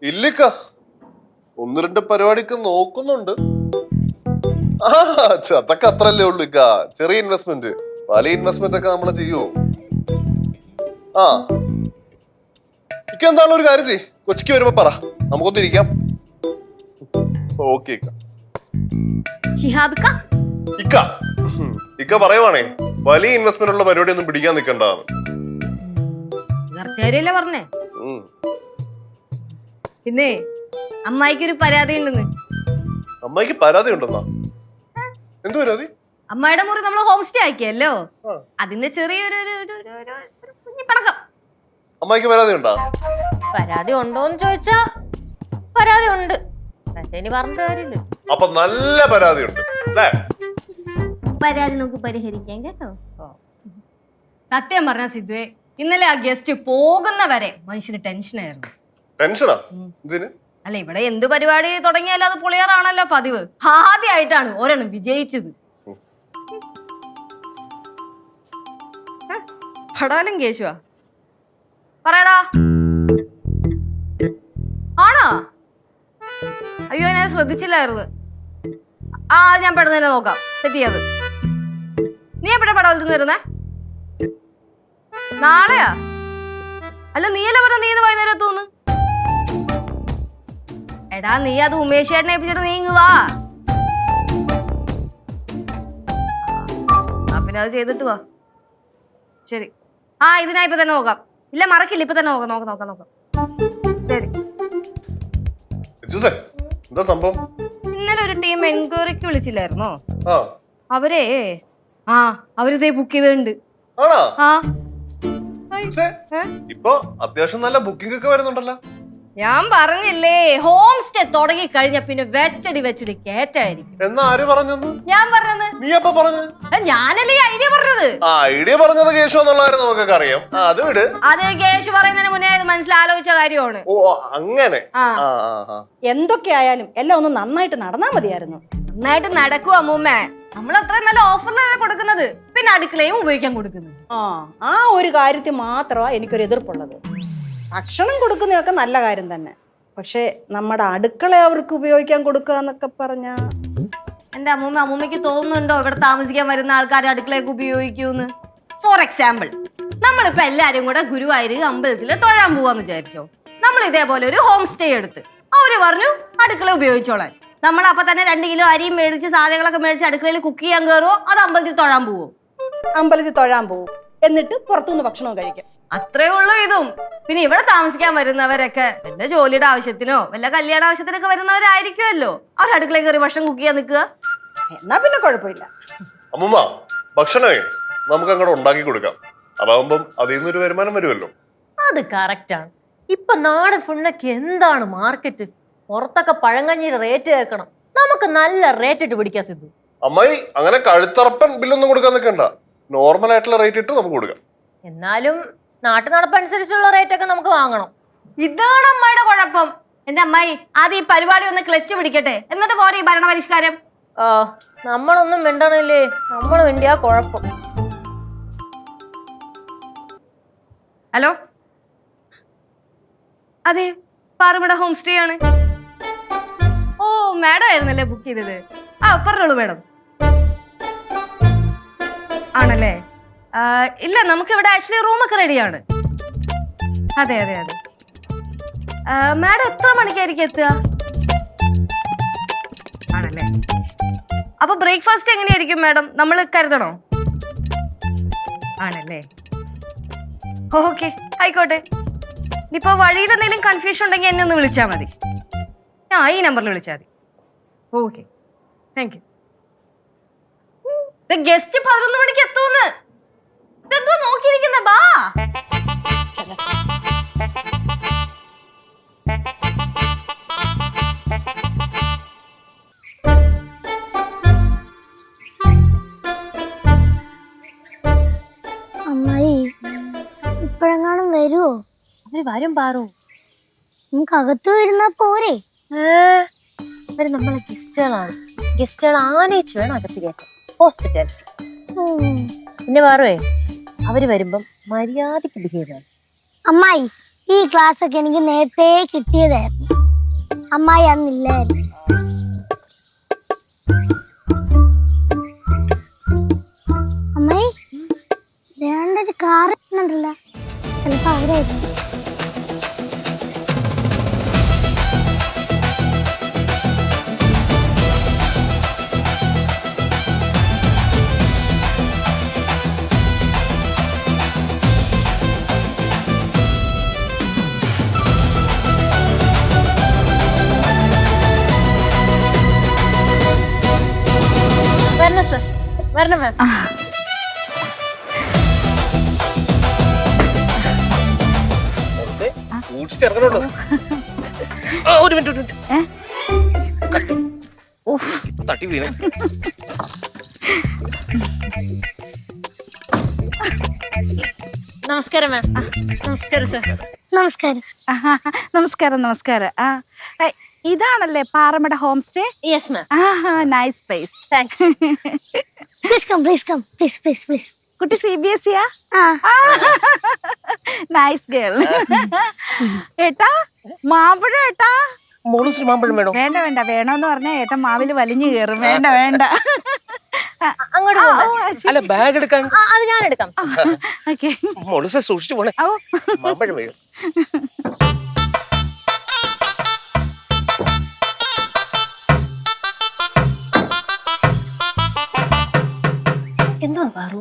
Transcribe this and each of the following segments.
ഇല്ലിക്ക, ഒന്ന് രണ്ട് പരിപാടിക്ക് നോക്കുന്നുണ്ട്. അതൊക്കെ അത്രല്ലേ ഉള്ളു ഇക്ക. ചെറിയ ഇൻവെസ്റ്റ്മെന്റ്, വലിയ ഇൻവെസ്റ്റ്മെന്റ് ഒക്കെ നമ്മള് ചെയ്യുവോ? ആ ഇക്ക എന്തായാലും ഒരു കാര്യം ചെയ്യ്, കൊച്ചിക്ക് വരുമ്പോ പറ, നമുക്കൊന്ന് ഇരിക്കാം. ഓക്കെ ഇക്ക. ഇക്ക ഇക്ക പറയുവാണേ വലിയ ഇൻവെസ്റ്റ്മെന്റ് ഉള്ള പരിപാടി ഒന്നും പിടിക്കാൻ നിൽക്കണ്ടാന്ന്. പറഞ്ഞേ. പിന്നെ അമ്മായിക്കൊരു പരാതി ഉണ്ടെന്ന്. അമ്മായിക്ക് പരാതി ഉണ്ടെന്നാ? എന്ത് പരാതി? അമ്മായിയുടെ മുറി നമ്മൾ ഹോം സ്റ്റേ ആക്കിയല്ലോ, അതിന്റെ ചെറിയൊരു കുഞ്ഞിപ്പടക്കം. അമ്മായിക്ക് പരാതി ഉണ്ടോ? പരാതി ഉണ്ടോന്ന് ചോദിച്ചാ പരാതി ഉണ്ട്, ഇനി പറഞ്ഞിട്ട് കാര്യമില്ല. അപ്പൊ നല്ല പരാതി ഉണ്ട് അല്ലേ? പരാതി നമുക്ക് പരിഹരിക്കാം കേട്ടോ. സത്യം പറഞ്ഞ സിദ്ധുവേ, ഇന്നലെ ആ ഗസ്റ്റ് പോകുന്നവരെ മനുഷ്യന് ടെൻഷനായിരുന്നു. ടെൻഷനാ? എന്തിന്? അല്ല, ഇവിടെ എന്ത് പരിപാടി തുടങ്ങിയാലും അത് പൊളിയാറാണല്ലോ പതിവ്. ആദ്യമായിട്ടാണ് ഒരെണ്ണം വിജയിച്ചത്. പടാലും കേശുവാ പറയടാ. ആണോ? അയ്യോ, ഞാൻ ശ്രദ്ധിച്ചില്ലായിരുന്നു. ആ, ഞാൻ പെട്ടെന്ന് തന്നെ നോക്കാം, സെറ്റ് ചെയ്യാത്. നീ എപ്പോഴാ പടവലത്തിൽ നിന്ന് വരുന്നേ? നാളെയാ? അല്ല, നീയല്ലേ പറഞ്ഞ നീ ഇന്ന് വൈകുന്നേരം എത്തൂന്ന്. എടാ, നീ അത് ഉമേഷ് ചേട്ടനെ ഏൽപ്പിച്ചിട്ട് നീ ഇങ്ങ് വാ. പിന്നെ അത് ചെയ്തിട്ട് വാ. ശരി. ആ, ഇതിനാ ഇപ്പൊ തന്നെ നോക്കാം. ഇല്ല, മറക്കില്ല, ഇപ്പൊ തന്നെ നോക്കാം. ശരി. എന്താ സംഭവം? ഇന്നലെ ഒരു ടീം എൻക്വയറിക്ക് വിളിച്ചില്ലായിരുന്നോ? അവരിതേ ബുക്ക് ചെയ്തിട്ടുണ്ട്. ഇപ്പൊ അത്യാവശ്യം നല്ല ബുക്കിംഗ് ഒക്കെ വരുന്നുണ്ടല്ലോ. ഞാൻ പറഞ്ഞില്ലേ, ഹോം സ്റ്റേ തുടങ്ങി കഴിഞ്ഞ പിന്നെ വെച്ചടി കേറ്റായിരിക്കും. എന്നാ ആര് പറഞ്ഞത്? ഞാൻ പറഞ്ഞത്. നീ അപ്പൊ പറഞ്ഞത്? ഞാനല്ലേ ഐഡിയ പറഞ്ഞത്. ഐഡിയ പറഞ്ഞത് കേശു എന്നുള്ളായിരുന്നു, നമുക്കൊക്കെ അറിയാം. അത് വിട്. അത് കേശു പറയുന്നതിന് മുന്നേ മനസ്സിലാലോചിച്ച കാര്യമാണ്. ഓ, അങ്ങനെ. എന്തൊക്കെ ആയാലും എല്ലാം ഒന്ന് നന്നായിട്ട് നടന്നാ മതിയായിരുന്നു. നന്നായിട്ട് നടക്കും അമ്മൂമ്മേ. നമ്മൾ അത്രയും നല്ല ഓഫറിലാണ് കൊടുക്കുന്നത്, പിന്നെ അടുക്കളയും ഉപയോഗിക്കാൻ കൊടുക്കുന്നത്. ആ ഒരു കാര്യത്തിൽ മാത്രമാ എനിക്കൊരു എതിർപ്പുള്ളത്. ഭക്ഷണം കൊടുക്കുന്നതൊക്കെ നല്ല കാര്യം തന്നെ, പക്ഷെ നമ്മുടെ അടുക്കള അവർക്ക് ഉപയോഗിക്കാൻ കൊടുക്കുക എന്നൊക്കെ പറഞ്ഞാ. എന്റെ അമ്മൂമ്മയ്ക്ക് തോന്നുന്നുണ്ടോ ഇവിടെ താമസിക്കാൻ വരുന്ന ആൾക്കാർ അടുക്കളയൊക്കെ ഉപയോഗിക്കൂന്ന്? ഫോർ എക്സാമ്പിൾ, നമ്മളിപ്പോ എല്ലാരും കൂടെ ഗുരുവായൂർ അമ്പലത്തില് തൊഴാൻ പോവാന്ന് വിചാരിച്ചോ. നമ്മൾ ഇതേപോലെ ഒരു ഹോം സ്റ്റേ എടുത്ത് അവര് പറഞ്ഞു അടുക്കള ഉപയോഗിച്ചോളാൻ. നമ്മൾ അപ്പൊ തന്നെ 2 കിലോ അരിയും മേടിച്ച് സാധനങ്ങളൊക്കെ മേടിച്ച് അടുക്കളയിൽ കുക്ക് ചെയ്യാൻ കയറുമോ, അത് അമ്പലത്തിൽ തൊഴാൻ പോവോ? അമ്പലത്തിൽ തൊഴാൻ പോവും, എന്നിട്ട് പുറത്തുനിന്ന് ഭക്ഷണവും കഴിക്കാം. അത്രേ ഉള്ളൂ ഇതും. പിന്നെ ഇവിടെ താമസിക്കാൻ വരുന്നവരൊക്കെ വല്ല ജോലിയുടെ ആവശ്യത്തിനോ വല്ല കല്യാണ ആവശ്യത്തിനൊക്കെ വരുന്നവരായിരിക്കുമല്ലോ. അവർ അടുക്കളയിൽ കയറി ഭക്ഷണം കുക്ക് ചെയ്യാൻ നിൽക്കുക. എന്നാ പിന്നെ കുഴപ്പമില്ല. അമ്മൂമ്മ, ഭക്ഷണമേ നമുക്ക് അങ്ങോട്ട് ഉണ്ടാക്കി കൊടുക്കാം. അതാവുമ്പം അതിൽ നിന്നൊരു വരുമാനം വരുമല്ലോ. അത് കറക്റ്റാണ്. ഇപ്പൊ നാട് ഫുള്ളൊക്കെ എന്താണ് മാർക്കറ്റ്. പുറത്തൊക്കെ പഴങ്കഞ്ഞിയുടെ റേറ്റ് കേൾക്കണം, നമുക്ക് നല്ല റേറ്റ് ഇട്ട് പിടിക്കാൻ സിദ്ധു. അമ്മായി അങ്ങനെ കഴുത്തറപ്പൻ ബില്ലൊന്നും കൊടുക്കാൻ നിൽക്കണ്ട, നോർമൽ ആയിട്ടുള്ള റേറ്റ് ഇട്ട് നമുക്ക് കൊടുക്കാം. എന്നാലും നാട്ടു നടപ്പനുസരിച്ചുള്ള റേറ്റ് ഒക്കെ നമുക്ക് വാങ്ങണം. ഇതാണ് അമ്മയുടെ കുഴപ്പം. എന്റെ അമ്മായി ആദ്യം ഈ പരിപാടി ഒന്ന് ക്ലച്ച് പിടിക്കട്ടെ, എന്നിട്ട് പോരെ ഈ ഭരണപരിഷ്കാരം. നമ്മളൊന്നും മിണ്ടണില്ലേ, നമ്മൾ മിണ്ടിയാ കുഴപ്പം. ഹലോ, അതെ, പാറുമട ഹോം സ്റ്റേ ആണ്. ഓ, മാഡം ആയിരുന്നല്ലേ ബുക്ക് ചെയ്തത്? പറഞ്ഞോളൂ മാഡം. ആണല്ലേ? ഇല്ല, നമുക്കിവിടെ ആക്ച്വലി റൂമൊക്കെ റെഡിയാണ്. അതെ. മാഡം എത്ര മണിക്കായിരിക്കും എത്തുക? ആണല്ലേ? അപ്പൊ ബ്രേക്ക്ഫാസ്റ്റ് എങ്ങനെയായിരിക്കും മാഡം? നമ്മൾ കരുതണോ? ആണല്ലേ? ഓക്കെ, ആയിക്കോട്ടെ. ഇനിയിപ്പോ വഴിയിൽ എന്തെങ്കിലും കൺഫ്യൂഷൻ ഉണ്ടെങ്കിൽ എന്നെ ഒന്ന് വിളിച്ചാൽ മതി. ഞാൻ ഈ നമ്പറിൽ വിളിച്ചാൽ മതി. Okay, thank you. ഗസ്റ്റ് 11 മണിക്ക് എത്തൂന്ന്. ഇതെന്തോ നോക്കിയിരിക്കുന്ന ബാ. അമ്മായി ഇപ്പോഴെങ്ങാനും വരുവോ? അവര് വരും പാറു. നമുക്ക് അകത്ത് വരുന്നാ പോരെ? അവര് നമ്മളെ ഗസ്റ്റുകൾ ആനയിച്ച് വേണം അകത്ത് കയറ്റാൻ. ഹോസ്പിറ്റാലിറ്റി. പിന്നെ പാറുവേ, അവര് വരുമ്പം മര്യാദക്ക് ബിഹേവ് ചെയ്യണം. അമ്മായി ഈ ക്ലാസ് ഒക്കെ എനിക്ക് നേരത്തെ കിട്ടിയതായിരുന്നു. അമ്മായി അന്നില്ലായിരുന്നു. അമ്മായി വേണ്ടൊരു കാർ ഉണ്ടല്ലോ, ചിലപ്പോ അവരായിരുന്നു. വരണം സർ, വരണം മാം. സൂക്ഷിച്ചിറങ്ങണുള്ളൂ. ഒരു മിനിറ്റ് തട്ടി വീണേ. നമസ്കാരം മാം. നമസ്കാരം സർ. നമസ്കാരം. നമസ്കാരം നമസ്കാരം. ഇതാണല്ലേ Paramada home stay? Yes ma'am. Nice place. Thank you. Please come, please come, please please please. കുട്ടി CBSE? Nice girl. ഏട്ടാ മാമ്പഴം ഏട്ടാ. മോള് മാമ്പഴം വേണോ? വേണ്ട വേണ്ട, വേണോന്ന് പറഞ്ഞാ ഏട്ടൻ മാവില് വലിഞ്ഞു കയറും. വേണ്ട വേണ്ട. അങ്ങോട്ട് അല്ല ബാഗ് എടുക്കാൻ. അത് ഞാൻ എടുക്കാം. ഓക്കെ. മോള് സൂക്ഷിച്ചു പോണേ. മാമ്പഴം വീഴും. എന്താ പാറു,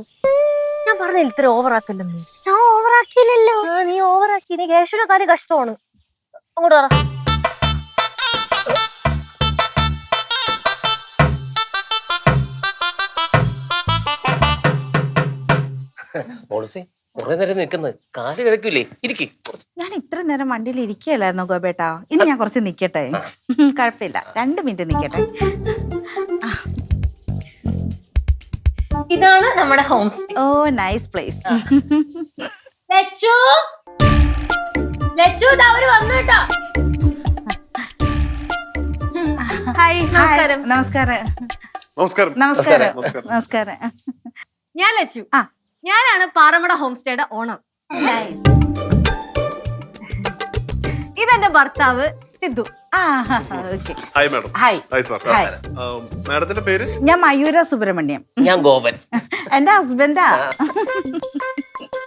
ഞാൻ പറഞ്ഞില്ല ഇത്ര ഓവറാക്കില്ലെന്ന്. ഞാൻ ഓവറാക്കിയില്ലല്ലോ. നീ ഓവറാക്കി. നീ കേശുവിന്റെ കാര്യം കഷ്ടമാണ്. അങ്ങോട്ട് പറ. മോളൂസേ കുറെ നേരം നിൽക്കുന്നത് കാല് കിടക്കൂലേ? ഇരിക്കും. ഞാൻ ഇത്ര നേരം വണ്ടിയിൽ ഇരിക്കുകയല്ലായിരുന്നു ഗോപേട്ടാ. ഇനി ഞാൻ കുറച്ച് നിക്കട്ടെ? കുഴപ്പമില്ല, 2 മിനിറ്റ് നിക്കട്ടെ. ഇതാണ് നമ്മുടെ ഹോം സ്റ്റേ. ഓ നൈസ് പ്ലേസ്. ലച്ചു, ലച്ചു അവര് വന്നു കേട്ടോ. ഹായ്, നമസ്കാരം. നമസ്കാരം നമസ്കാരം. നമസ്കാരം നമസ്കാരം. ഞാൻ ലച്ചു. ആ. ഞാനാണ് പാറമട ഹോം സ്റ്റേയുടെ ഓണർ. നൈസ്. ഇതെന്റെ ഭർത്താവ് Sidhu. Okay. Hi madam. Hi. Hi sir. Hi. മാഡത്തിന്റെ പേര്? ഞാൻ മയൂര സുബ്രഹ്മണ്യം. ഞാൻ ഗോപൻ. എന്റെ ഹസ്ബൻഡാ.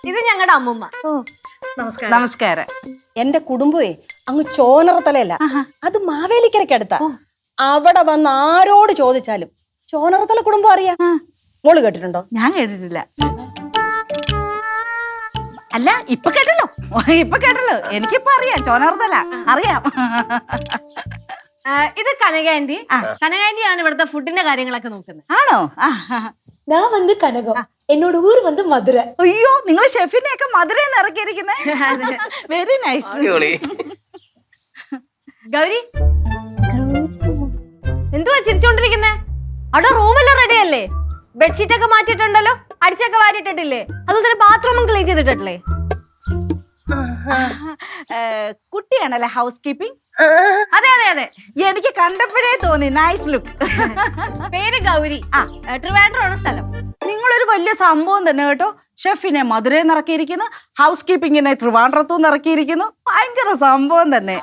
ഇത് ഞങ്ങളുടെ അമ്മുമ്മ. ഓ നമസ്കാരം. നമസ്കാരം. എന്റെ കുടുംബമേ അങ്ങ് ചോനറത്തലയല്ല, അത് മാവേലിക്കരയ്ക്കടുത്താ. അവിടെ വന്ന് ആരോട് ചോദിച്ചാലും ചോനറത്തല കുടുംബം അറിയാം. മോള് കേട്ടിട്ടുണ്ടോ? ഞാൻ കേട്ടിട്ടില്ല. അല്ല ഇപ്പൊ കേട്ടല്ലോ, ഇപ്പൊ കേട്ടല്ലോ. എനിക്കിപ്പോ അറിയാം, ചോനർത്തല അറിയാം. ഇത് കനകാൻറ്റി. കനകാൻറ്റിയാണ് ഇവിടുത്തെ ഫുഡിന്റെ കാര്യങ്ങളൊക്കെ നോക്കുന്നത്. ആണോ? ഞാൻ വന്ന് കനകം, എന്നോട് ഊര് വന്ന് മധുര. അയ്യോ, നിങ്ങൾ ഷെഫിനെ ഒക്കെ മധുരന്ന് ഇറക്കിയിരിക്കുന്നേ. Very nice. ഗൗരി, എന്തുവാ ചിരിച്ചോണ്ടിരിക്കുന്നേ? അവിടെ റൂമെല്ലാം റെഡി അല്ലേ? ബെഡ്ഷീറ്റ് ഒക്കെ മാറ്റിയിട്ടുണ്ടല്ലോ, അടിച്ചൊക്കെ വാരിയിട്ടിട്ടില്ലേ? അതുപോലെ തന്നെ ബാത്റൂമും ക്ലീൻ ചെയ്തിട്ടില്ലേ? കുട്ടിയാണല്ലേ ഹൗസ് കീപ്പിംഗ്? അതെ അതെ അതെ, എനിക്ക് കണ്ടപ്പോഴേ തോന്നി നൈസ് ലുക്ക്. പേര് ഗൗരി. ട്രിവാൻഡ്രമാണ് സ്ഥലം. നിങ്ങളൊരു വലിയ സംഭവം തന്നെ കേട്ടോ. ഷെഫിനെ മധുരയിൽ ഇറക്കിയിരിക്കുന്നു, ഹൗസ് കീപ്പിങ്ങിനെ ട്രിവാൻഡ്രത്തു ഇറക്കിയിരിക്കുന്നു. ഭയങ്കര സംഭവം തന്നെ.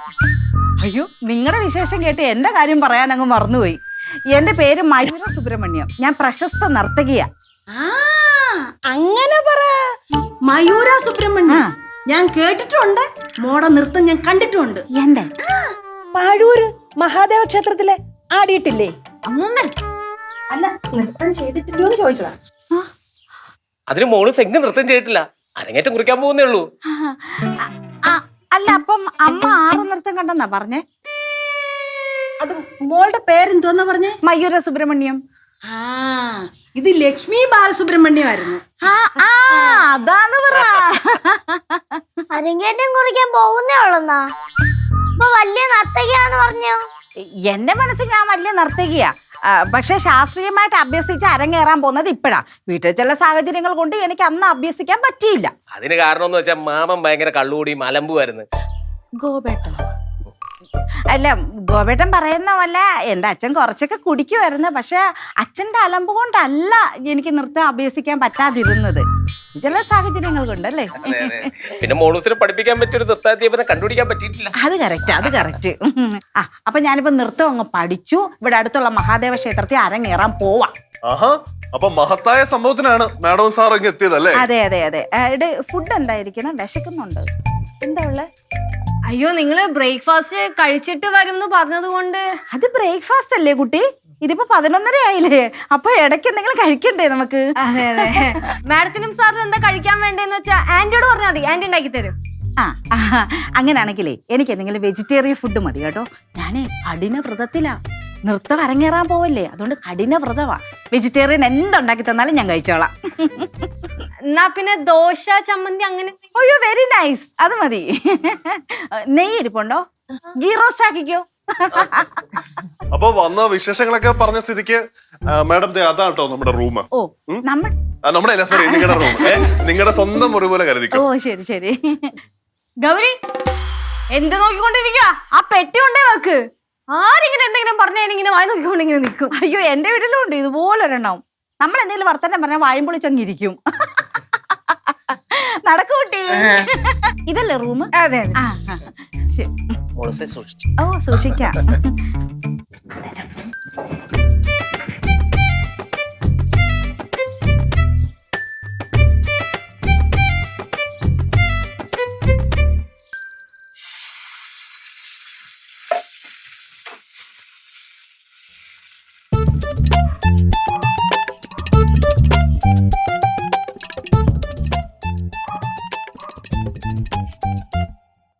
അയ്യോ, നിങ്ങളുടെ വിശേഷം കേട്ട് എന്റെ കാര്യം പറയാൻ അങ്ങ് മറന്നുപോയി. എന്റെ പേര് മയൂര സുബ്രഹ്മണ്യം. ഞാൻ പ്രശസ്ത നർത്തകിയാ. അങ്ങനെ പറ. മയൂര സുബ്രഹ്മണ്യം ഞാൻ കേട്ടിട്ടുണ്ട്, മോടെ നൃത്തം ഞാൻ കണ്ടിട്ടുണ്ട്. എന്റെ പാഴൂര് മഹാദേവ ക്ഷേത്രത്തിലെ ആടിയിട്ടില്ലേ? അമ്മൂമ്മൻ. അല്ല, നൃത്തം ചെയ്തിട്ടില്ലോ എന്ന് ചോദിച്ചതാ. അതിന് മോള് സെഗ് നൃത്തം ചെയ്തിട്ടില്ല, അരങ്ങേറ്റം കുറിക്കാൻ പോകുന്നേ ഉള്ളൂ. അല്ല, അപ്പം അമ്മ 6 നൃത്തം കണ്ടെന്നാ പറഞ്ഞേ? അത് മോളുടെ പേരെന്തോന്നാ പറഞ്ഞേ? മയൂര സുബ്രഹ്മണ്യം. ഇത് ലക്ഷ്മി ബാലസുബ്രഹ്മണ്യമായിരുന്നു. അതാന്ന് പറ. അരങ്ങേറ്റം കുറിക്കാൻ പോകുന്നേ ഉള്ളന്നാ. ഇപ്പൊ വലിയ നർത്തകിയാന്ന് പറഞ്ഞോ? എന്റെ മനസ്സിൽ ഞാൻ വലിയ നർത്തകിയാ. പക്ഷെ ശാസ്ത്രീയമായിട്ട് അഭ്യസിച്ച് അരങ്ങേറാൻ പോകുന്നത് ഇപ്പഴാ. വീട്ടിൽ ചില സാഹചര്യങ്ങൾ കൊണ്ട് എനിക്ക് അന്ന് അഭ്യസിക്കാൻ പറ്റിയില്ല. അതിന് കാരണം എന്ന് വെച്ചാൽ മാമൻ ഭയങ്കര കള്ളുകൂടി അലമ്പുമായിരുന്നു. ഗോപേട്ട, അല്ല ഗോപേട്ടൻ പറയുന്ന പോലെ എൻ്റെ അച്ഛൻ കുറച്ചൊക്കെ കുടിക്കുമായിരുന്നു. പക്ഷെ അച്ഛൻ്റെ അലമ്പ് കൊണ്ടല്ല എനിക്ക് നൃത്തം അഭ്യസിക്കാൻ പറ്റാതിരുന്നത്. ചില സാഹചര്യങ്ങൾ കൊണ്ടല്ലേ. പിന്നെ മോളൂസിനെ പഠിപ്പിക്കാൻ പറ്റിയൊരു നൃത്താധ്യാപനം കണ്ടുപിടിക്കാൻ പറ്റിയിട്ടില്ല. അത് കറക്റ്റ്. അപ്പൊ ഞാനിപ്പോ നൃത്തം അങ്ങ് പഠിച്ചു. ഇവിടെ അടുത്തുള്ള മഹാദേവ ക്ഷേത്രത്തിൽ അരങ്ങേറാൻ പോവാം. ആഹാ, അപ്പൊ മഹത്തായ സംഭവത്തിനാണ് മാഡവും സാറും ഇങ്ങ് എത്തിയതല്ലേ? അതെ. ഫുഡ് എന്തായിരിക്കണം? വിശക്കുന്നുണ്ട്. എന്താ ഉള്ളത്? അയ്യോ, നിങ്ങള് ബ്രേക്ക്ഫാസ്റ്റ് കഴിച്ചിട്ട് വരും എന്ന് പറഞ്ഞത് കൊണ്ട്. അത് ബ്രേക്ക്ഫാസ്റ്റ് അല്ലേ കുട്ടി? ഇതിപ്പോ 11:30 ആയില്ലേ? അപ്പൊ ഇടയ്ക്ക് എന്തെങ്കിലും കഴിക്കണ്ടേ നമുക്ക്? അതെ. മാഡത്തിനും സാറിനും എന്താ കഴിക്കാൻ വേണ്ടെന്ന് വെച്ചാ ആന്റിയോട് പറഞ്ഞാൽ മതി, ആന്റി ഉണ്ടാക്കി തരും. അങ്ങനെയാണെങ്കിലേ എനിക്ക് എന്തെങ്കിലും വെജിറ്റേറിയൻ ഫുഡ് മതി കേട്ടോ. ഞാനേ കഠിന വ്രതത്തിലാ. നൃത്തം അരങ്ങേറാൻ പോവല്ലേ, അതുകൊണ്ട് കഠിന വ്രതവാ. വെജിറ്റേറിയൻ എന്തുണ്ടാക്കി തന്നാലും ഞാൻ കഴിച്ചോളാം. എന്നാ പിന്നെ ദോശ, ചമ്മന്തി അങ്ങനെ. അയ്യോ, വെരി നൈസ്, അത് മതി. നെയ്യ് ഇരിപ്പുണ്ടോ? ഗീ റോസ്റ്റ് ആക്കിക്കോ. അപ്പൊ വന്ന വിശേഷങ്ങളൊക്കെ പറഞ്ഞ സ്ഥിതിക്ക് മാഡം അതാട്ടോ നമ്മുടെ റൂം. ഓ, നമ്മുടെ സോറി, നിങ്ങളുടെ റൂം നിങ്ങളുടെ സ്വന്തം മുറി പോലെ കരുതിക്കോ. ഓ, ശരി. ഗൗരി, എന്ത് നോക്കിക്കൊണ്ടിരിക്ക? ആ പെട്ടി കൊണ്ടേ വെക്ക്. ആരിങ്ങനെ എന്തെങ്കിലും പറഞ്ഞിങ്ങനെ വായി നോക്കിക്കൊണ്ടിങ്ങനെ നിൽക്കും. അയ്യോ, എന്റെ വീട്ടിലും ഉണ്ട് ഇതുപോലെ ഒരെണ്ണം. നമ്മൾ എന്തെങ്കിലും വർത്തമാനം പറഞ്ഞാൽ വായും പൊളിച്ചങ്ങിരിക്കും. നടക്കൂട്ടി. ഇതല്ലേ റൂം? അതെ. മോളൂസെ സൂക്ഷിച്ചു. ഓ, സൂക്ഷിക്കാം.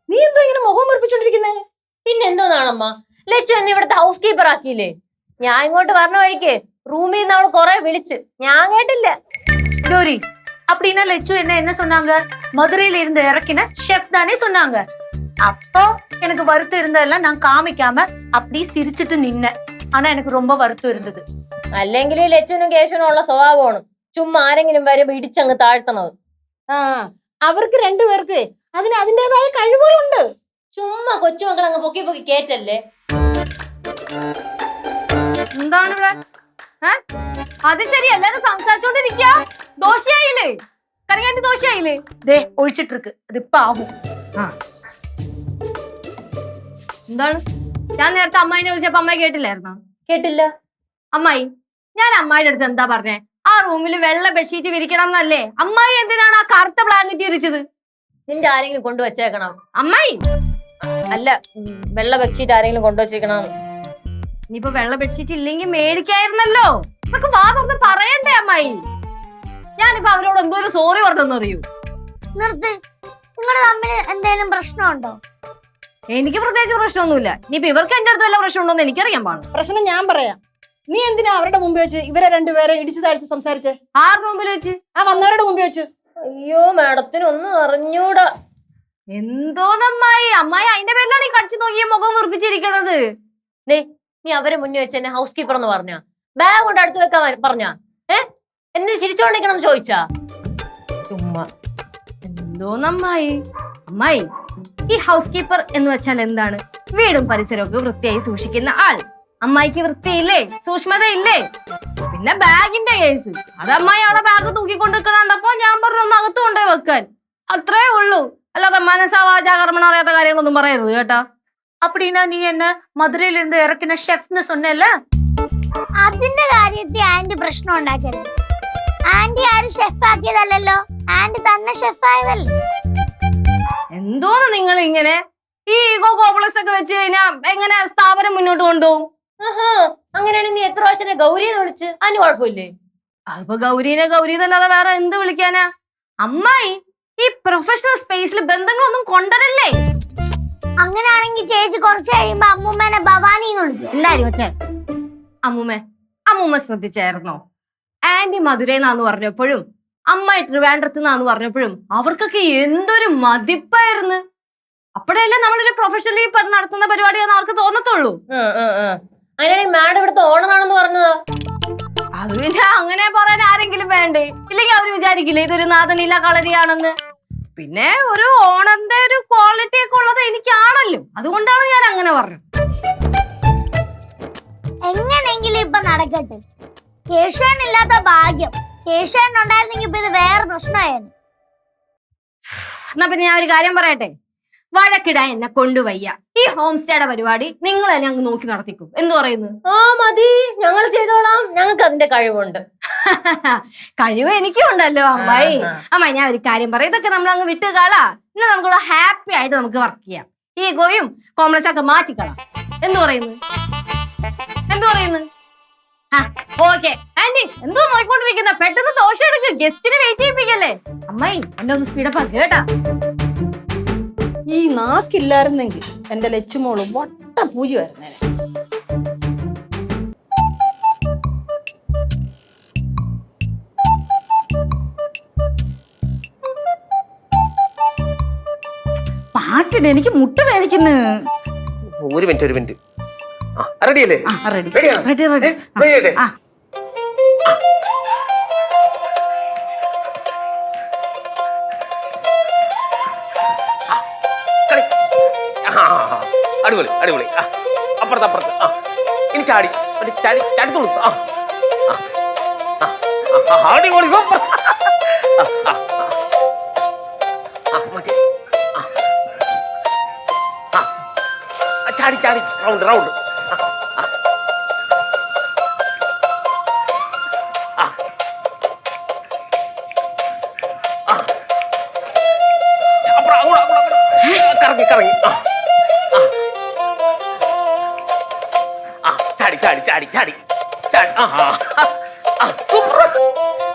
നീ എന്തോ ഇങ്ങനെ മുഖം മുറിപ്പിച്ചോണ്ടിരിക്കുന്നേ? പിന്നെ എന്തോന്നാണമ്മ, ലച്ചു എന്നെ ഇവിടുത്തെ ഹൗസ് കീപ്പർ ആക്കിയില്ലേ? ഞാൻ ഇങ്ങോട്ട് പറഞ്ഞ വഴിക്ക് റൂമിൽ നിന്ന് അവള് കൊറേ വിളിച്ച്, ഞാൻ കേട്ടില്ല. கௌரி, அப்படின்னா லெச்சு என்ன சொன்னாங்க? மதுரையில இருந்து இறக்கின ஷெஃப் தானே சொன்னாங்க. அப்போ எனக்கு வருத்தம் இருந்ததெல்லாம் நான் காமிக்காம அப்படி சிரிச்சிட்டு நின்னேன். ஆனா எனக்கு ரொம்ப வருத்தம் இருந்தது. അല്ലെങ്കിൽ ലച്ചുനും കേശുനും ഉള്ള സ്വഭാവമാണ് ചുമ്മാ ആരെങ്കിലും വരുമ്പോ ഇടിച്ചങ്ങ് താഴ്ത്തണത്. അവർക്ക് രണ്ടുപേർക്ക് അതിൻ്റെതായ കഴിവുകളുണ്ട്. ചുമ്മാ കൊച്ചുമക്കൾ അങ്ങ് പൊക്കി പൊക്കി കേറ്റല്ലേ. എന്താണ് ഇവിടെ? അത് ശരി, എല്ലാരും സംസാരിച്ചോണ്ടിരിക്ക. ദോശയായില്ലേ? കറിയാൻ്റെ ദോശയായില്ലേ? ദേ ഒഴിച്ചിട്ട് ഇருக்கு. അത് ഇപ്പൊ ആവും. എന്താണ്? ഞാൻ നേരത്തെ അമ്മായിനെ വിളിച്ചപ്പോ അമ്മായി കേട്ടില്ലായിരുന്നോ? കേട്ടില്ല. അമ്മായി, ഞാൻ അമ്മായിയുടെ അടുത്ത് എന്താ പറഞ്ഞേ? ആ റൂമിൽ വെള്ള ബെഡ്ഷീറ്റ് വിരിക്കണം എന്നല്ലേ? അമ്മായി എന്തിനാണ് ആ കറുത്ത ബ്ലാങ്കറ്റ് വിരിച്ചത്? നിന്റെ ആരെങ്കിലും കൊണ്ടുവച്ചേക്കണം. അമ്മായി അല്ല, വെള്ള ബെഡ്ഷീറ്റ് ആരെങ്കിലും കൊണ്ടുവച്ചേക്കണം. ഇനിയിപ്പോ വെള്ള ബെഡ്ഷീറ്റ് ഇല്ലെങ്കിൽ മേടിക്കായിരുന്നല്ലോ. നമുക്ക് വാ തുറന്ന് പറയണ്ടേ അമ്മായി? ഞാനിപ്പോ അവരോട് എന്തോരം സോറി പറഞ്ഞെന്ന് അറിയൂ. നിർത്ത്. നിങ്ങൾ തമ്മിൽ എന്തെങ്കിലും പ്രശ്നമുണ്ടോ? എനിക്ക് പ്രത്യേകിച്ച് പ്രശ്നമൊന്നുമില്ല. ഇനിയിപ്പോ ഇവർക്ക് എന്റെ അടുത്ത് വല്ല പ്രശ്നമുണ്ടോന്ന് എനിക്കറിയാൻ പാടില്ല. പ്രശ്നം ഞാൻ പറയാം. നീ എന്തിനാ അവരുടെ മുമ്പിൽ വെച്ച് ഇവരെ രണ്ടുപേരെ ഇടിച്ചു താഴ്ത്തി സംസാരിച്ചേ? ആരുടെ മുമ്പിൽ വെച്ച്? ആ വന്നവരുടെ മുമ്പിൽ വെച്ച്. അയ്യോ, മാഡത്തിന് ഒന്നും അറിഞ്ഞൂടാ. എന്തോന്നമ്മായി, അമ്മായി അതിന്റെ പേരിലാണ് ഈ കടിച്ചു നോക്കിയ മുഖം വീർപ്പിച്ചിരിക്കണത്. നീ അവരെ മുന്നിൽ വെച്ച് എന്നെ ഹൗസ് കീപ്പർ എന്ന് പറഞ്ഞ ബാഗ് കൊണ്ട് അടുത്ത് വെക്കാൻ പറഞ്ഞ എന്നെ ചിരിച്ചോണ്ടിരിക്കണം ചോദിച്ചാ? ചുമ്മാ എന്തോന്നമ്മായി. അമ്മായി, ഈ ഹൗസ് കീപ്പർ എന്ന് വെച്ചാൽ എന്താണ്? വീടും പരിസരവും ഒക്കെ വൃത്തിയായി സൂക്ഷിക്കുന്ന ആൾ. അമ്മായിക്ക് വൃത്തിയില്ലേ, സൂക്ഷ്മതയില്ലേ? പിന്നെ ബാഗിന്റെ കേസ്, അത് അമ്മായി അവിടെ ബാഗ് തൂക്കിക്കൊണ്ട് നിൽക്കണണ്ടപ്പോ ഞാൻ പറഞ്ഞു ഒന്ന് അകത്ത് കൊണ്ടുപോയി വെക്കാൻ. അത്രേ ഉള്ളൂ. അല്ലാതെ മനസ്സാവാചാകർമ്മണം അറിയാത്ത കാര്യങ്ങളൊന്നും പറയരുത് കേട്ടാ. அப்படின்னா நீ என்ன மதுரையில இருந்து இறக்கின ஷெஃப்னு சொன்னேல்ல? അതിന്റെ കാര്യത്തിൽ ആന്റി പ്രശ്നം ഉണ്ടാക്കരുത്. ആന്റി ആരും ഷെഫ് ആക്കിയതല്ലോ, ആന്റി തന്നെ ഷെഫ് ആയതല്ലേ. എന്തോന്ന് നിങ്ങൾ ഇങ്ങനെ ഈ ഈഗോ കോംപ്ലക്സ് ഒക്കെ വെച്ച് കഴിഞ്ഞാ എങ്ങനെ സ്ഥാപനം മുന്നോട്ട് കൊണ്ടുപോകും? അങ്ങനെയാണെങ്കിൽ നീ എത്ര പ്രാവശ്യം ഗൗരിയെന്ന് വിളിച്ച് അതിന് കുഴപ്പമില്ലേ? അതിപ്പോ ഗൗരീനെ ഗൗരീന്നല്ലാതെ വേറെ എന്ത് വിളിക്കാനാ? അമ്മായി, ഈ പ്രൊഫഷണൽ സ്പേസിൽ ബന്ധങ്ങളൊന്നും കൊണ്ടുവരല്ലേ. അങ്ങനെയാണെങ്കിൽ ചേച്ചി കുറച്ച് കഴിയുമ്പോ അമ്മൂമ്മേനെ ഭവാനി എന്ന് വിളിക്കും. എന്തായാലും വെച്ചേ അമ്മൂമ്മ ശ്രദ്ധിച്ചായിരുന്നോ? ആന്റി മധുരേന്നാന്ന് പറഞ്ഞപ്പോഴും അമ്മായി ട്രിവാൻഡ്രത്തുനിന്നാന്ന് പറഞ്ഞപ്പോഴും അവർക്കൊക്കെ എന്തൊരു മതിപ്പായിരുന്നു. അപ്പോഴല്ലേ നമ്മളൊരു പ്രൊഫഷണലി നടത്തുന്ന പരിപാടിയാന്ന് അവർക്ക് തോന്നത്തുള്ളൂ. അങ്ങനെയാണെങ്കിൽ മാഡം ഇവിടുത്തെ ഓണറാണെന്ന് പറഞ്ഞതാ. അത് പിന്നെ അങ്ങനെ പറയാൻ ആരെങ്കിലും വേണ്ടേ? ഇല്ലെങ്കിൽ അവര് വിചാരിക്കില്ലേ ഇതൊരു നാദനില കളരിയാണെന്ന്? പിന്നെ ഒരു ഓണറിന്റെ ഒരു ക്വാളിറ്റി ഒക്കെ ഉള്ളത് എനിക്കാണല്ലോ, അതുകൊണ്ടാണ് ഞാൻ അങ്ങനെ പറഞ്ഞത്. ഇപ്പൊ നടക്കട്ടെ. കേശവനില്ലാത്ത ഭാഗ്യം. കേശവൻ ഉണ്ടായിരുന്നെങ്കിൽ ഇപ്പൊ ഇത് വേറെ പ്രശ്നമായിരുന്നു. എന്നാ പിന്നെ ഞാൻ ഒരു കാര്യം പറയട്ടെ, വഴക്കിടാൻ എന്നെ കൊണ്ടുവയ്യ. ഈ ഹോം സ്റ്റേയുടെ പരിപാടി നിങ്ങൾ തന്നെ അങ്ങ് നോക്കി നടത്തിക്കും. എന്തു പറയുന്നു? ആ മതി, ഞങ്ങൾ ചെയ്തോളാം, ഞങ്ങൾക്ക് അതിന്റെ കഴിവുണ്ട്. കഴിവ് എനിക്കും ഉണ്ടല്ലോ അമ്മായി. അമ്മായി ഞാൻ ഒരു കാര്യം പറയാം, ഇതൊക്കെ നമ്മൾ അങ്ങ് വിട്ട് കളാ. ഇന്ന് നമുക്കുള്ള ഹാപ്പി ആയിട്ട് നമുക്ക് വർക്ക് ചെയ്യാം. ഈഗോയും കോംപ്ലക്സ് ഒക്കെ മാറ്റിക്കളാം. എന്തു പറയുന്നു? എന്തു പറയുന്നു? ഓക്കെ ആന്റി, എന്തോ നോക്കിക്കൊണ്ടിരിക്കുന്ന, പെട്ടെന്ന് ദോശ എടുക്ക്, ഗസ്റ്റിനെ വെയിറ്റ് ചെയ്യിപ്പിക്കല്ലേ. അമ്മായി എന്റെ ഒന്ന് സ്പീഡപ്പ് ആക്കി കേട്ടാ. ഈ നാക്കില്ലായിരുന്നെങ്കിൽ എന്റെ ലച്ചുമോള് വട്ട പൂജയായിരുന്നേ. പാട്ടിട്ട് എനിക്ക് മുട്ട വേദിക്കുന്നു. ഒരു മിനിറ്റ്. റെഡിയല്ലേ? റെഡി റെഡിയാ? Ready ready. റെഡിയല്ലേ? അടിപൊളി അടിപൊളി. അപ്പുറത്ത് ഇനി ചാടിത്തോളൂ. അടിപൊളി സൂപ്പർ. ചാടി റൗണ്ട്. കറങ്ങി ചാടി.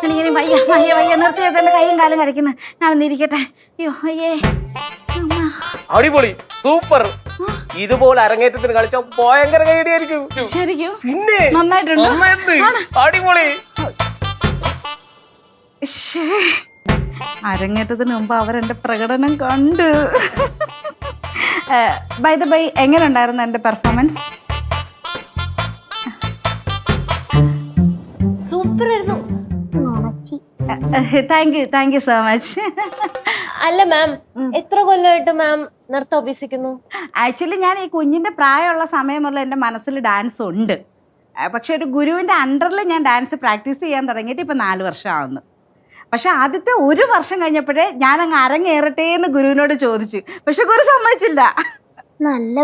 എനിക്കിനി വയ്യ നിർത്തി എന്റെ കൈയും കാലും കരയ്ക്കുന്നു. ഞാനൊന്ന് ഇരിക്കട്ടെ. അയ്യോ അയ്യേ. അടിപൊളി സൂപ്പർ. ഇതുപോലെ അരങ്ങേറ്റത്തിന് കളിച്ച ഭയങ്കര കൈഡിയായിരിക്കും. ശരിക്കും പിന്നെ നന്നായിട്ടുണ്ട്. അടിപൊളി. അരങ്ങേറ്റത്തിന് മുമ്പ് അവരെന്റെ പ്രകടനം കണ്ട്. ബൈ ദ ബൈ, എങ്ങനെ ഉണ്ടായിരുന്നു എന്റെ പെർഫോമൻസ്? സൂപ്പർ ആയിരുന്നു. Thank you so much. അല്ല മാം, എത്ര കൊല്ലമായിട്ട് മാം നൃത്തം അഭ്യസിക്കുന്നു? ആക്ച്വലി ഞാൻ ഈ കുഞ്ഞിന്റെ പ്രായമുള്ള സമയമുള്ള എൻ്റെ മനസ്സിൽ ഡാൻസ് ഉണ്ട്. പക്ഷെ ഒരു ഗുരുവിൻ്റെ അണ്ടറിൽ ഞാൻ ഡാൻസ് പ്രാക്ടീസ് ചെയ്യാൻ തുടങ്ങിയിട്ട് ഇപ്പം 4 വർഷം ആവുന്നു. പക്ഷെ ആദ്യത്തെ 1 വർഷം കഴിഞ്ഞപ്പോഴേ ഞാൻ അങ്ങ് അരങ്ങേറട്ടെ എന്ന് ഗുരുവിനോട് ചോദിച്ചു. പക്ഷെ ഗുരു സമ്മതിച്ചില്ല. നല്ല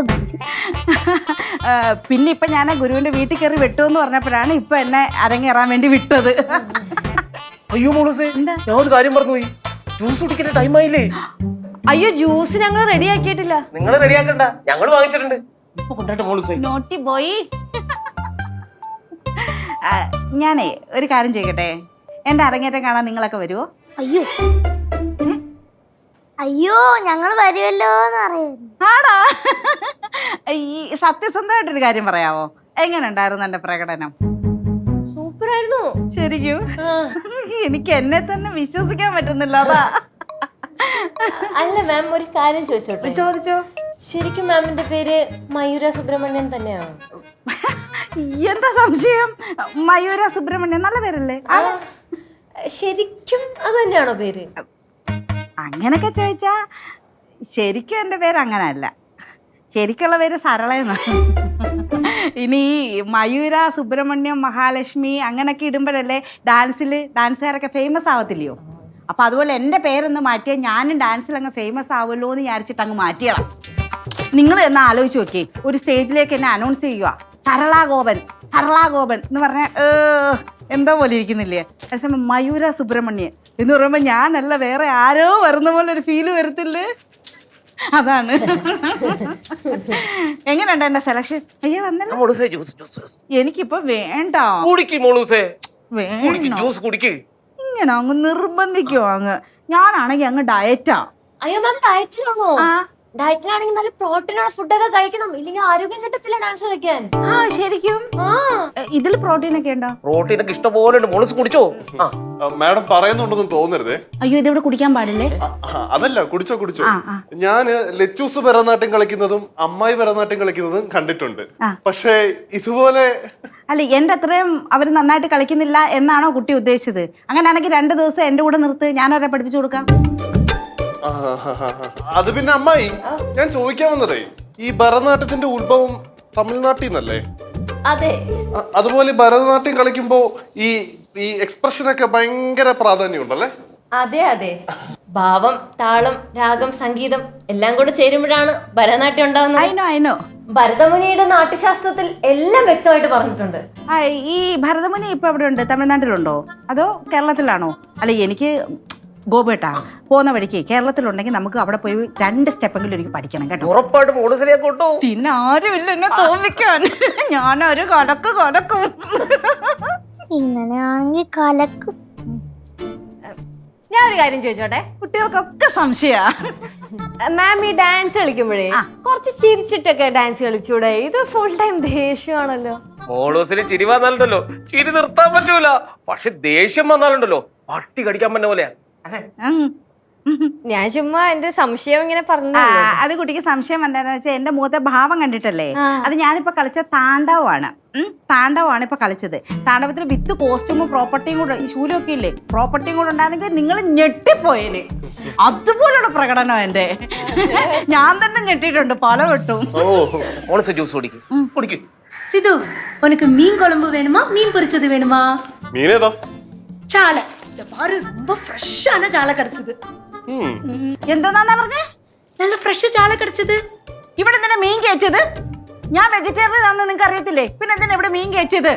പിന്നെ ഇപ്പം ഞാൻ ഗുരുവിൻ്റെ വീട്ടിൽ കയറി വെട്ടുമെന്ന് പറഞ്ഞപ്പോഴാണ് ഇപ്പം എന്നെ അരങ്ങേറാൻ വേണ്ടി വിട്ടത്. അയ്യോ മോളൂസേ, ഞാൻ ഒരു കാര്യം പറഞ്ഞുപോയി. ജ്യൂസ് കുടിക്കുന്ന ടൈം ആയില്ലേ? അയ്യോ, ജ്യൂസ് ഞങ്ങൾ റെഡി ആക്കിയിട്ടില്ല. നിങ്ങൾ റെഡിയാക്കണ്ട, ഞങ്ങൾ വാങ്ങിച്ചിട്ടുണ്ട്. ഇപ്പൊ കൊണ്ടായിട്ട് മോളൂസേ. Naughty boy. ഞാനേ ഒരു കാര്യം ചെയ്യട്ടെ, എൻ്റെ അരങ്ങേറ്റം കാണാൻ നിങ്ങളൊക്കെ വരുമോ? അയ്യോ ഞങ്ങൾ വരുമല്ലോ എന്ന് അറിയായിരുന്നു. ആണോ? ഈ സത്യസന്ധമായിട്ടൊരു കാര്യം പറയാവോ, എങ്ങനെ ഉണ്ടായിരുന്നു എൻ്റെ പ്രകടനം? സൂപ്പർ ആയിരുന്നു. ശരിക്കും എനിക്ക് എന്നെ തന്നെ വിശ്വസിക്കാൻ പറ്റുന്നില്ല. അതാ. അല്ല മാം, ഒരു കാര്യം ചോദിച്ചോട്ടെ? ചോദിച്ചോ. ശരിക്കും മാമിന്റെ പേര് മയൂര സുബ്രഹ്മണ്യൻ തന്നെയാണ്? എന്താ സംശയം? മയൂര സുബ്രഹ്മണ്യൻ നല്ല പേരല്ലേ? ശരിക്കും അത് തന്നെയാണോ പേര്? അങ്ങനൊക്കെ ചോദിച്ചാ ശരിക്കും എൻ്റെ പേര് അങ്ങനല്ല. ശരിക്കുള്ള പേര് സരളയെന്നാ. ഇനി മയൂര സുബ്രഹ്മണ്യം മഹാലക്ഷ്മി അങ്ങനൊക്കെ ഇടുമ്പോഴല്ലേ ഡാൻസുകാരൊക്കെ ഫേമസ് ആവത്തില്ലയോ? അപ്പം അതുപോലെ എൻ്റെ പേരൊന്ന് മാറ്റിയാൽ ഞാനും ഡാൻസിൽ അങ്ങ് ഫേമസ് ആവുമല്ലോ എന്ന് വിചാരിച്ചിട്ട് അങ്ങ് മാറ്റിയതാണ്. നിങ്ങൾ എന്നാ ആലോചിച്ച് നോക്കിയേ, ഒരു സ്റ്റേജിലേക്ക് എന്നെ അനൗൺസ് ചെയ്യുക, സരളാ ഗോപൻ എന്ന് പറഞ്ഞാൽ എന്താ പോലെ ഇരിക്കുന്നില്ലേ? അതേസമയം മയൂര സുബ്രഹ്മണ്യൻ എന്ന് പറയുമ്പോൾ ഞാനല്ല വേറെ ആരോ വരുന്ന പോലെ ഒരു ഫീല് വരത്തില്ലേ? അതാണ്. എങ്ങനെയുണ്ട് എന്റെ സെലക്ഷൻ? അയ്യോ വന്നല്ലോ. എനിക്കിപ്പോ വേണ്ട. ഇങ്ങനെ അങ്ങ് നിർബന്ധിക്കുവോ അങ്ങ്? ഞാനാണെങ്കി അങ്ങ് ഡയറ്റാ. അയ്യോ മാം, ഡയറ്റിലാണോ? ഡയറ്റിലാണെങ്കിൽ നല്ല പ്രോട്ടീനുള്ള ഫുഡൊക്കെ കഴിക്കണം, ഇല്ലെങ്കിൽ ആരോഗ്യം കിട്ടത്തില്ല ഡാൻസ് കളിക്കാൻ. ശരിക്കും ഇതിൽ പ്രോട്ടീൻ ഒക്കെ ഉണ്ടോ? പ്രോട്ടീൻ ഒക്കെ ഇഷ്ടംപോലെ ഉണ്ട്. മോളൂസ് കുടിച്ചോ? മാഡം പറയുന്നുണ്ടെന്ന് തോന്നരുതേ. അയ്യോ, ഇതിവിടെ കുടിക്കാൻ പാടില്ലേ? അതല്ല, കുടിച്ചോ. ഞാന് ലച്ചൂസ് ഭരതനാട്യം കളിക്കുന്നതും അമ്മായി ഭരതനാട്യം കളിക്കുന്നതും കണ്ടിട്ടുണ്ട്. പക്ഷേ ഇതുപോലെ അല്ല, എന്റെ അത്രയും അവർ നന്നായിട്ട് കളിക്കുന്നില്ല എന്നാണോ കുട്ടി ഉദ്ദേശിച്ചത്? അങ്ങനെയാണെങ്കിൽ 2 ദിവസം എന്റെ കൂടെ നിർത്ത്, ഞാനവരെ പഠിപ്പിച്ചു കൊടുക്കാം. അത് പിന്നെ അമ്മായി, ഞാൻ ചോദിക്കാൻ വന്നതേ, ഈ ഭരതനാട്യത്തിന്റെ ഉത്ഭവം തമിഴ്നാട്ടിൽ നിന്നല്ലേ? അതെ. അതുപോലെ ഈ ഭരതനാട്യം കളിക്കുമ്പോ ഈ ഈ എക്സ്പ്രഷനൊക്കെ ഭയങ്കര പ്രാധാന്യമുണ്ടല്ലേ? അതെ അതെ, ഭാവം, താളം, രാഗം, സംഗീതം എല്ലാം കൂടെ ചേരുമ്പോഴാണ് ഭരതനാട്യം ഉണ്ടാവുന്നത്. അയിനോ ഭരതമുനിയുടെ നാട്യശാസ്ത്രത്തിൽ എല്ലാം വ്യക്തമായിട്ട് പറഞ്ഞിട്ടുണ്ട്. ഈ ഭരതമുനി ഇപ്പൊ എവിടെ ഉണ്ട്? തമിഴ്നാട്ടിലുണ്ടോ അതോ കേരളത്തിലാണോ? അല്ല എനിക്ക് ഗോപേട്ടാ പോകുന്ന വഴിക്ക് കേരളത്തിലുണ്ടെങ്കിൽ നമുക്ക് അവിടെ പോയി 2 സ്റ്റെപ്പെങ്കിലും എനിക്ക് പഠിക്കണം കേട്ടോ. ഉറപ്പായിട്ട് മോള് ശരിയാക്കോട്ടോ. പിന്നെ ആരുമില്ല എന്നെ തോന്നിക്കാൻ. ഞാനൊരു കലക്കും. ഇങ്ങനെയാണെങ്കിൽ കലക്കും. ഞാൻ ഒരു കാര്യം ചോദിച്ചോട്ടെ, കുട്ടികൾക്കൊക്കെ സംശയാ. മാം ഈ ഡാൻസ് കളിക്കുമ്പോഴേ കുറച്ച് ചിരിച്ചിട്ടൊക്കെ ഡാൻസ് കളിച്ചൂടെ? ഇത് ഫുൾ ടൈം ദേഷ്യമാണല്ലോ. മോളൂസിന് ചിരി വന്നാലുണ്ടല്ലോ, ചിരി നിർത്താൻ പറ്റൂല. പക്ഷെ ദേഷ്യം വന്നാലുണ്ടല്ലോ പട്ടി കടിക്കാൻ പറ്റുന്ന പോലെയാ. ഞാൻ ചുമ്മാ എന്റെ സംശയം ഇങ്ങനെ പറഞ്ഞു. അത് കുട്ടിക്ക് സംശയം വന്നതെന്ന് വെച്ചാൽ എന്റെ മുഖത്തെ ഭാവം കണ്ടിട്ടല്ലേ. അത് ഞാനിപ്പോ കളിച്ച താണ്ഡവമാണ്. താണ്ഡവമാണ് ഇപ്പൊ കളിച്ചത്. താണ്ഡവത്തിന് വിത്ത് കോസ്റ്റ്യൂമും പ്രോപ്പർട്ടിയും കൂടെ, ഈ ശൂലമൊക്കെ ഇല്ലേ, പ്രോപ്പർട്ടിയും കൂടെ ഉണ്ടായിരുന്നെങ്കിൽ നിങ്ങൾ ഞെട്ടിപ്പോയേനെ. അതുപോലുള്ള പ്രകടനം എന്റെ. ഞാൻ തന്നെ ഞെട്ടിയിട്ടുണ്ട് പലവട്ടും. മോളൂസ് ജ്യൂസ് കുടിക്കും. சிது, உனக்கு மீன் குழம்பு வேணுமா மீன் பொரிச்சது வேணுமா? മീനേതാ? சாலை. இந்த பாரு, ரொம்ப ஃப்ரெஷ்ஷான சாலை கிடைச்சது. എന്തോന്നാ പറഞ്ഞേ? நல்ல ஃப்ரெஷ் சாலை கிடைச்சது. ഇവിടെ എന്തിനാ മീൻ കയറ്റത്? ഞാൻ വെജിറ്റേറിയൻ ആണെന്ന് നിങ്ങൾക്ക് അറിയത്തില്ലേ? പിന്നെ എന്തിനാ ഇവിടെ മീൻ കയറ്റത്?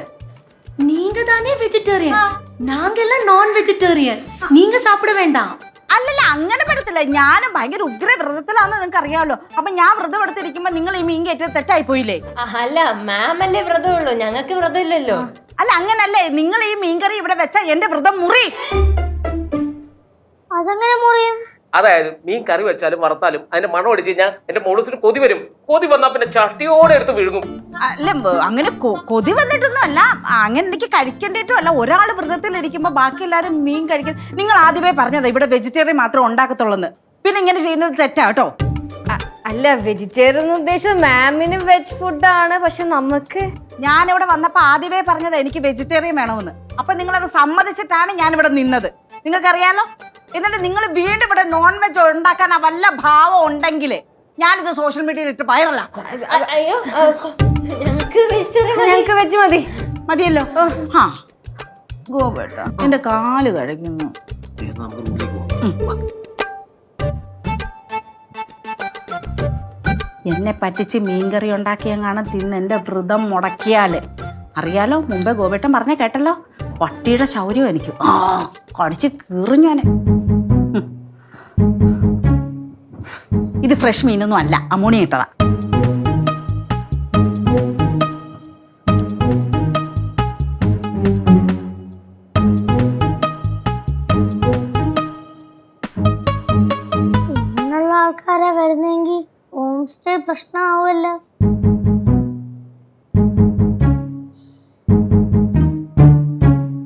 நீங்க தானே வெஜிடேரியன், நாங்க எல்லாம் நான் வெஜிடேரியன். நீங்க சாப்பிட வேண்டாம். അല്ലല്ല, അങ്ങനെ പറ്റത്തില്ല. ഞാനും ഭയങ്കര ഉഗ്ര വ്രതത്തിലാന്ന് നിങ്ങൾക്ക് അറിയാമല്ലോ. അപ്പൊ ഞാൻ വ്രതം എടുത്തിരിക്കുമ്പോ നിങ്ങൾ ഈ മീൻ കയറ്റത് തെറ്റായി പോയില്ലേ? അല്ല, മാം അല്ലേ വ്രതമുള്ളൂ, ഞങ്ങൾക്ക് വ്രതമില്ലല്ലോ. അല്ല അങ്ങനല്ലേ, നിങ്ങൾ ഈ മീൻകറി ഇവിടെ വെച്ചാ എന്റെ വ്രതം മുറി. അതെങ്ങനെ മുറിയും? അതായത് മീൻ കറി വെച്ചാലും വറുത്താലും അതിന്റെ മണം അടിച്ച് കഴിഞ്ഞാൽ എന്റെ മോളൂസിന് കൊതി വരും. കൊതി വന്നാൽ പിന്നെ ചട്ടിയോടെ എടുത്ത് വിഴുങ്ങും. അല്ല അങ്ങനെ കൊതി വന്നിട്ടൊന്നും അല്ല, അങ്ങനെ എനിക്ക് കഴിക്കേണ്ടിട്ടും അല്ല. ഒരാൾ വ്രതത്തിലിരിക്കുമ്പോ ബാക്കി എല്ലാരും മീൻ കഴിക്കാൻ. നിങ്ങൾ ആദ്യമേ പറഞ്ഞതാ ഇവിടെ വെജിറ്റേറിയൻ മാത്രം ഉണ്ടാക്കത്തുള്ളൂ. പിന്നെ ഇങ്ങനെ ചെയ്യുന്നത് തെറ്റാ കേട്ടോ. അല്ല, വെജിറ്റേറിയൻ ഉദ്ദേശിച്ചത് മാമിന് വെജ് ഫുഡാണ്. പക്ഷെ നമുക്ക്, ഞാനിവിടെ വന്നപ്പോ ആദ്യമേ പറഞ്ഞത് എനിക്ക് വെജിറ്റേറിയൻ വേണമെന്ന്. അപ്പൊ നിങ്ങളത് സമ്മതിച്ചിട്ടാണ് ഞാനിവിടെ നിന്നത്. നിങ്ങൾക്കറിയാലോ. എന്നിട്ട് നിങ്ങൾ വീണ്ടും ഇവിടെ നോൺ വെജ് ഉണ്ടാക്കാൻ വല്ല ഭാവം ഉണ്ടെങ്കിൽ ഞാനിത് സോഷ്യൽ മീഡിയയിൽ ഇട്ട് വൈറലാക്കും. അയ്യോ, ഞങ്ങൾക്ക് ഞങ്ങൾക്ക് വെജ് മതി. മതിയല്ലോ. ആ ഗോപേട്ട, എന്റെ കാല് കഴിക്കുന്നു. എന്നെ പറ്റിച്ച് മീൻകറി ഉണ്ടാക്കിയെങ്ങാനും തിന്ന് എന്റെ വ്രതം മുടക്കിയാല് അറിയാലോ. മുമ്പേ ഗോപേട്ടൻ പറഞ്ഞ കേട്ടല്ലോ, പട്ടിയുടെ ശൗര്യം എനിക്ക് കടിച്ച് കീറും ഞാന്. ഇത് ഫ്രഷ് മീനൊന്നും അല്ല, അമോണിയ ഇട്ടതാ. ഇങ്ങനെയുള്ള ആൾക്കാരാ വരുന്നെങ്കിൽ ഹോം സ്റ്റേ പ്രശ്നമാവുമല്ലോ.